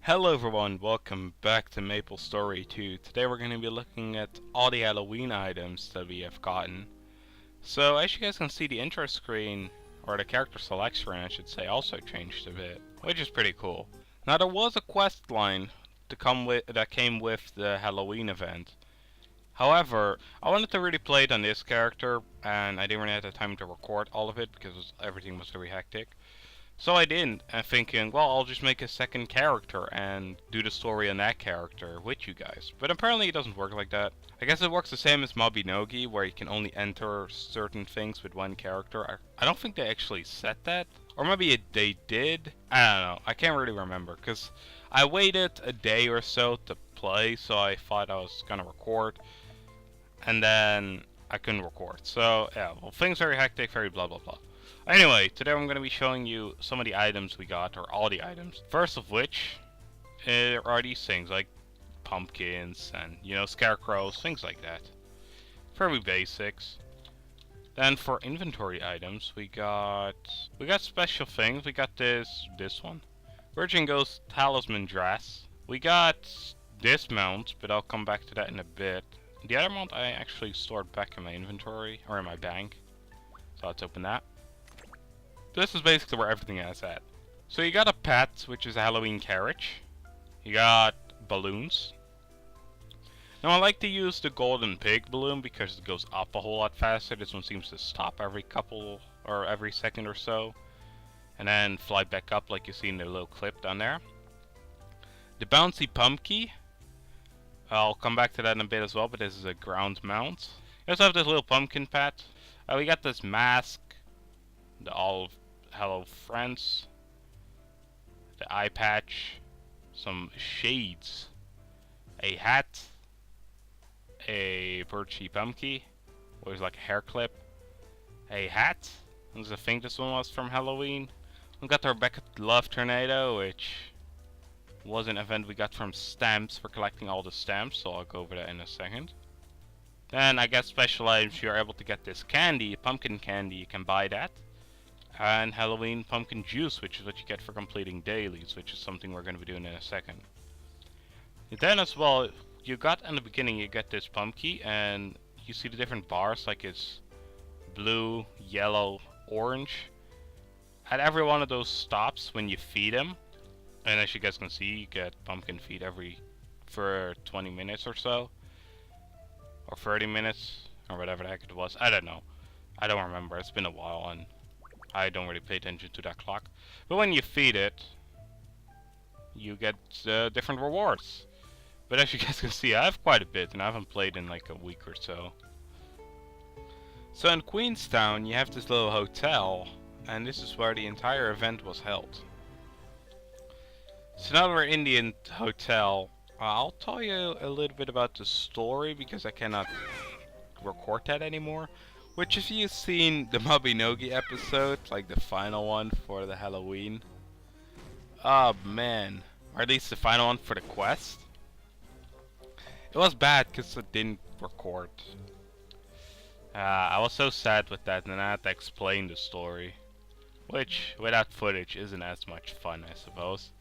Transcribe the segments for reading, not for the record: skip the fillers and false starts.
Hello everyone, welcome back to MapleStory 2. Today we're going to be looking at all the Halloween items that we have gotten. So as you guys can see, the intro screen, or the character select screen I should say, also changed a bit, which is pretty cool. Now there was a quest line that came with the Halloween event. However, I wanted to really play it on this character, and I didn't really have the time to record all of it because everything was very hectic. So I didn't, and thinking, well, I'll just make a second character and do the story on that character with you guys. But apparently it doesn't work like that. I guess it works the same as MapleStory, where you can only enter certain things with one character. I don't think they actually said that. Or maybe they did. I don't know. I can't really remember, because I waited a day or so to play, so I thought I was gonna record. And then I couldn't record. So, yeah, well, things very hectic, very blah blah blah. Anyway, today I'm going to be showing you some of the items we got, or all the items. First of which are these things, like pumpkins and, you know, scarecrows, things like that. Very basics. Then for inventory items, we got special things. We got this one. Virgin Ghost Talisman Dress. We got this mount, but I'll come back to that in a bit. The other mount I actually stored back in my inventory, or in my bank. So let's open that. This is basically where everything is at. So you got a pet, which is a Halloween carriage. You got balloons. Now I like to use the golden pig balloon because it goes up a whole lot faster. This one seems to stop every every second or so. And then fly back up like you see in the little clip down there. The bouncy pumpkin. I'll come back to that in a bit as well, but this is a ground mount. You also have this little pumpkin pet. We got this mask. The All Hello Friends, the eye patch, some shades, a hat, a birchy pumpkin, which is like a hair clip, a hat. I think this one was from Halloween. We got the Rebecca Love Tornado, which was an event we got from stamps for collecting all the stamps, so I'll go over that in a second. Then I guess special items, you're able to get this candy, pumpkin candy, you can buy that. And Halloween pumpkin juice, which is what you get for completing dailies, which is something we're going to be doing in a second. And then as well, you got in the beginning, you get this pumpkin, and you see the different bars, like it's blue, yellow, orange. At every one of those stops, when you feed him, and as you guys can see, you get pumpkin feed for 20 minutes or so, or 30 minutes, or whatever the heck it was. I don't know. I don't remember. It's been a while, and I don't really pay attention to that clock. But when you feed it, you get different rewards. But as you guys can see, I have quite a bit, and I haven't played in like a week or so. So in Queenstown, you have this little hotel, and this is where the entire event was held. So now we're in the hotel. I'll tell you a little bit about the story, because I cannot record that anymore. Which, if you've seen the MapleStory episode, like the final one for the Halloween, oh man, or at least the final one for the quest, it was bad because it didn't record. I was so sad with that, and I had to explain the story, which without footage isn't as much fun, I suppose.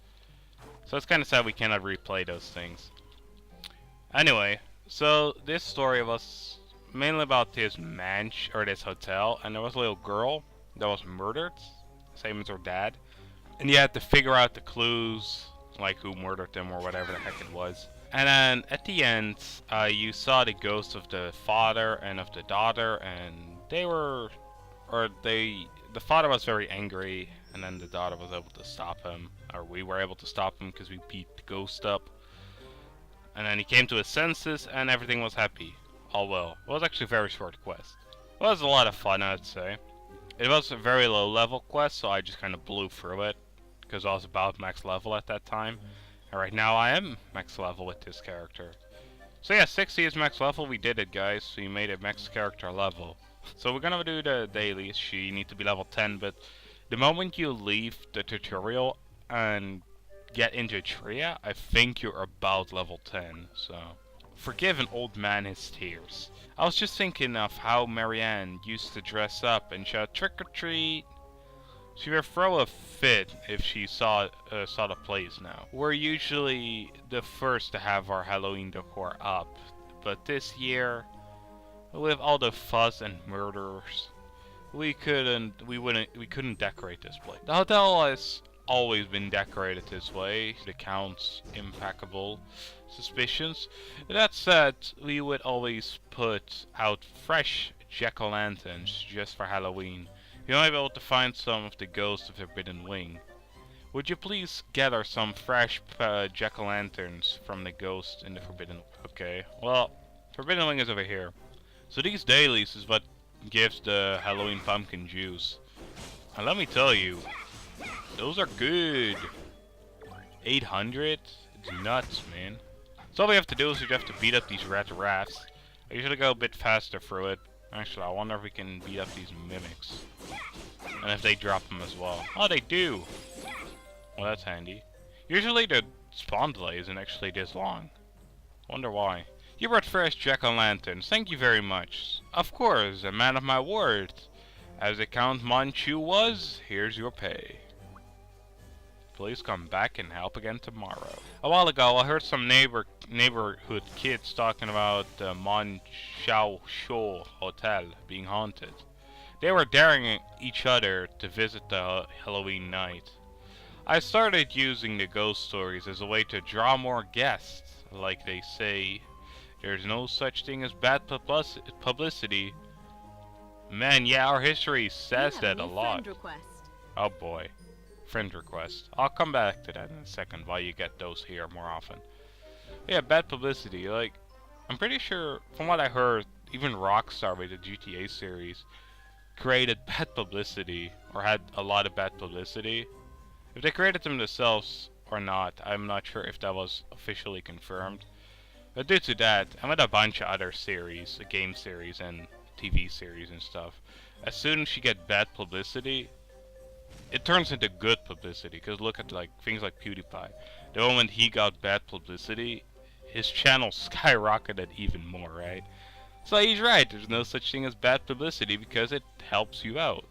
So it's kind of sad we cannot replay those things. Anyway, so this story was mainly about this this hotel, and there was a little girl that was murdered, same as her dad, and you had to figure out the clues, like who murdered them or whatever the heck it was. And then at the end, you saw the ghosts of the father and of the daughter, and the father was very angry, and then the daughter was able to stop him, or we were able to stop him because we beat the ghost up. And then he came to his senses, and everything was happy. All well. It was actually a very short quest. It was a lot of fun, I'd say. It was a very low level quest, so I just kind of blew through it, because I was about max level at that time. And right now I am max level with this character. So yeah, 60 is max level. We did it, guys. So you made a max character level. So we're gonna do the dailies. You need to be level 10, but the moment you leave the tutorial and get into Tria, I think you're about level 10, so forgive an old man his tears. I was just thinking of how Marianne used to dress up and shout trick or treat. She would throw a fit if she saw the place now. We're usually the first to have our Halloween decor up, but this year, with all the fuss and murders, we couldn't decorate this place. The hotel has always been decorated this way. The count's impeccable suspicions. That said, we would always put out fresh jack-o'-lanterns just for Halloween. You might be able to find some of the ghosts of the Forbidden Wing. Would you please gather some fresh jack-o'-lanterns from the ghost in the Forbidden... Okay, well, Forbidden Wing is over here. So these dailies is what gives the Halloween pumpkin juice. And let me tell you, those are good. 800? It's nuts, man. So all we have to do is we have to beat up these red rats. I usually go a bit faster through it. Actually, I wonder if we can beat up these mimics. And if they drop them as well. Oh, they do! Well, that's handy. Usually the spawn delay isn't actually this long. Wonder why. You brought fresh jack-o'-lanterns. Thank you very much. Of course, a man of my word. As the Count Manchu was, here's your pay. Please come back and help again tomorrow. A while ago, I heard some neighborhood kids talking about the Mon Shao Shou Hotel being haunted. They were daring each other to visit the Halloween night. I started using the ghost stories as a way to draw more guests. Like they say, there's no such thing as bad publicity. Man, yeah, our history says that a lot. Oh boy. Friend request. I'll come back to that in a second while you get those here more often. Yeah, bad publicity. Like, I'm pretty sure, from what I heard, even Rockstar with the GTA series created bad publicity, or had a lot of bad publicity. If they created them themselves or not, I'm not sure if that was officially confirmed. But due to that, and with a bunch of other series, game series and TV series and stuff, as soon as you get bad publicity, it turns into good publicity. Because look at like things like PewDiePie. The moment he got bad publicity, his channel skyrocketed even more, right? So he's right, there's no such thing as bad publicity because it helps you out.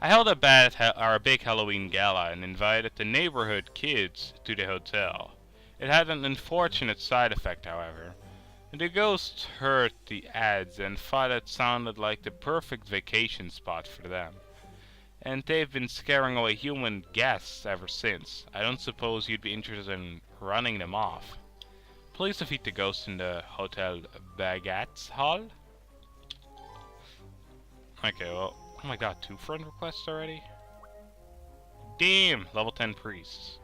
I held a big Halloween gala and invited the neighborhood kids to the hotel. It had an unfortunate side effect, however. The ghosts heard the ads and thought it sounded like the perfect vacation spot for them. And they've been scaring away human guests ever since. I don't suppose you'd be interested in running them off. Please defeat the ghosts in the Hotel Baguettes Hall. Okay, well, oh my god, 2 friend requests already? Damn, level 10 priests.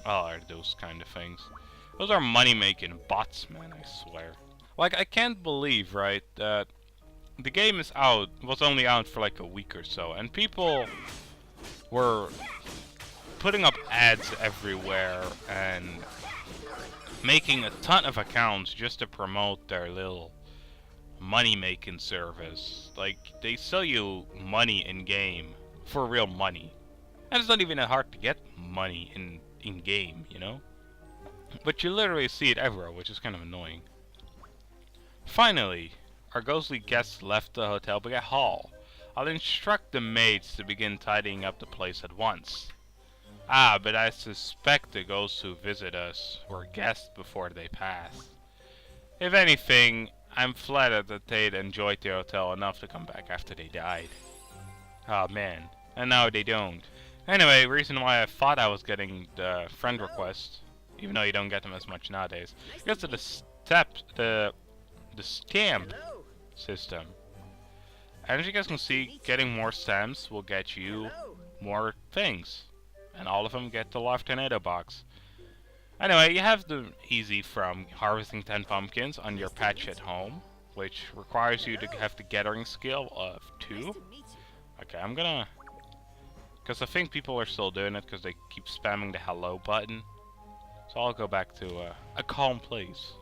Oh, are those kind of things. Those are money-making bots, man, I swear. Like, I can't believe, right, that the game was only out for like a week or so, and people were putting up ads everywhere and making a ton of accounts just to promote their little money-making service. Like, they sell you money in-game for real money. And it's not even that hard to get money in-game, you know? But you literally see it everywhere, which is kind of annoying. Finally, our ghostly guests left the Hotel Baguette Hall. I'll instruct the maids to begin tidying up the place at once. Ah, but I suspect the ghosts who visit us were guests before they passed. If anything, I'm flattered that they'd enjoyed the hotel enough to come back after they died. Ah, man. And now they don't. Anyway, reason why I thought I was getting the friend request, even though you don't get them as much nowadays, because of the stamp system. And as you guys can see, getting more stamps will get you more things. And all of them get the Live Tornado box. Anyway, you have the easy from harvesting 10 pumpkins on your patch at home, which requires you to have the gathering skill of 2. Okay, I'm gonna... because I think people are still doing it because they keep spamming the hello button. So I'll go back to a calm place.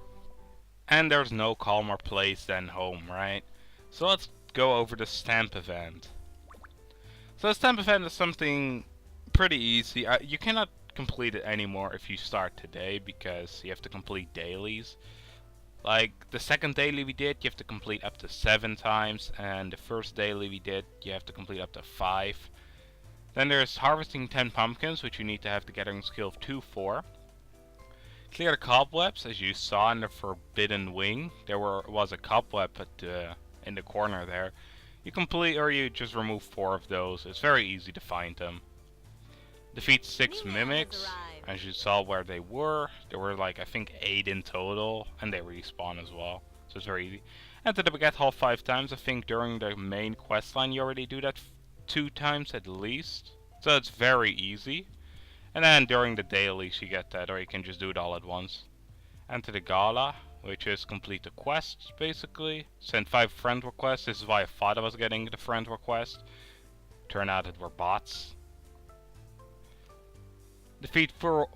And there's no calmer place than home, right? So let's go over the stamp event. So the stamp event is something pretty easy. You cannot complete it anymore if you start today because you have to complete dailies. Like the second daily we did, you have to complete up to 7 times, and the first daily we did, you have to complete up to 5. Then there's harvesting 10 pumpkins, which you need to have the gathering skill of 2 for. Clear the cobwebs, as you saw in the forbidden wing. There was a cobweb in the corner there. You complete, or you just remove 4 of those. It's very easy to find them. Defeat 6 mimics, as you saw where they were. There were like, I think 8 in total, and they respawn as well. So it's very easy. Enter the Baguette Hall 5 times. I think during the main quest line you already do that 2 times at least. So it's very easy. And then during the dailies you get that, or you can just do it all at once. Enter the Gala, which is complete the quests basically. Send 5 friend requests. This is why I thought I was getting the friend request. Turned out it were bots. Defeat 4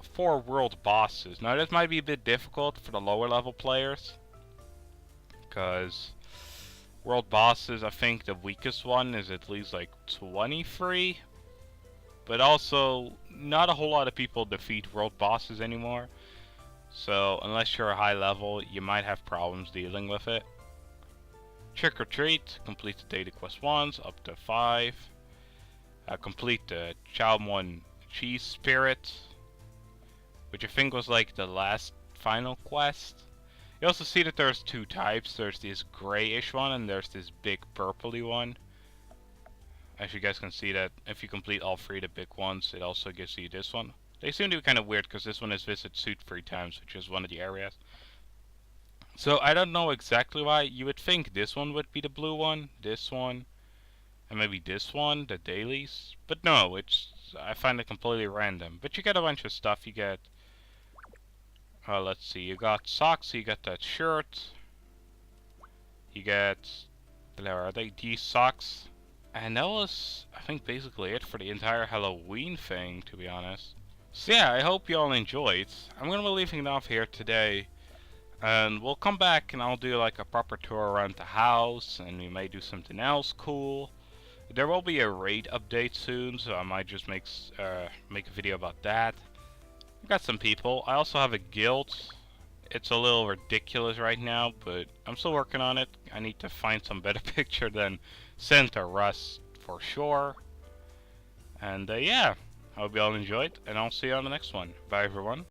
world bosses. Now this might be a bit difficult for the lower level players, because world bosses, I think the weakest one is at least like 23. But also, not a whole lot of people defeat world bosses anymore. So, unless you're a high level, you might have problems dealing with it. Trick or Treat, complete the daily quest once, up to 5. Complete the Chalmon Cheese Spirit, which I think was like the last final quest. You also see that there's 2 types. There's this grayish one and there's this big purpley one. As you guys can see that if you complete all 3 of the big ones, it also gives you this one. They seem to be kind of weird because this one is visit suit 3 times, which is one of the areas. So I don't know exactly why. You would think this one would be the blue one, this one, and maybe this one, the dailies. But no, I find it completely random. But you get a bunch of stuff. You get, let's see, you got socks, you got that shirt, you get, where are they, these socks. And that was, I think, basically it for the entire Halloween thing, to be honest. So yeah, I hope you all enjoyed. I'm gonna be leaving it off here today. And we'll come back and I'll do like a proper tour around the house. And we may do something else cool. There will be a raid update soon, so I might just make a video about that. I've got some people. I also have a guild. It's a little ridiculous right now, but I'm still working on it. I need to find some better picture than Santa Rust for sure. And yeah, I hope you all enjoyed, and I'll see you on the next one. Bye everyone.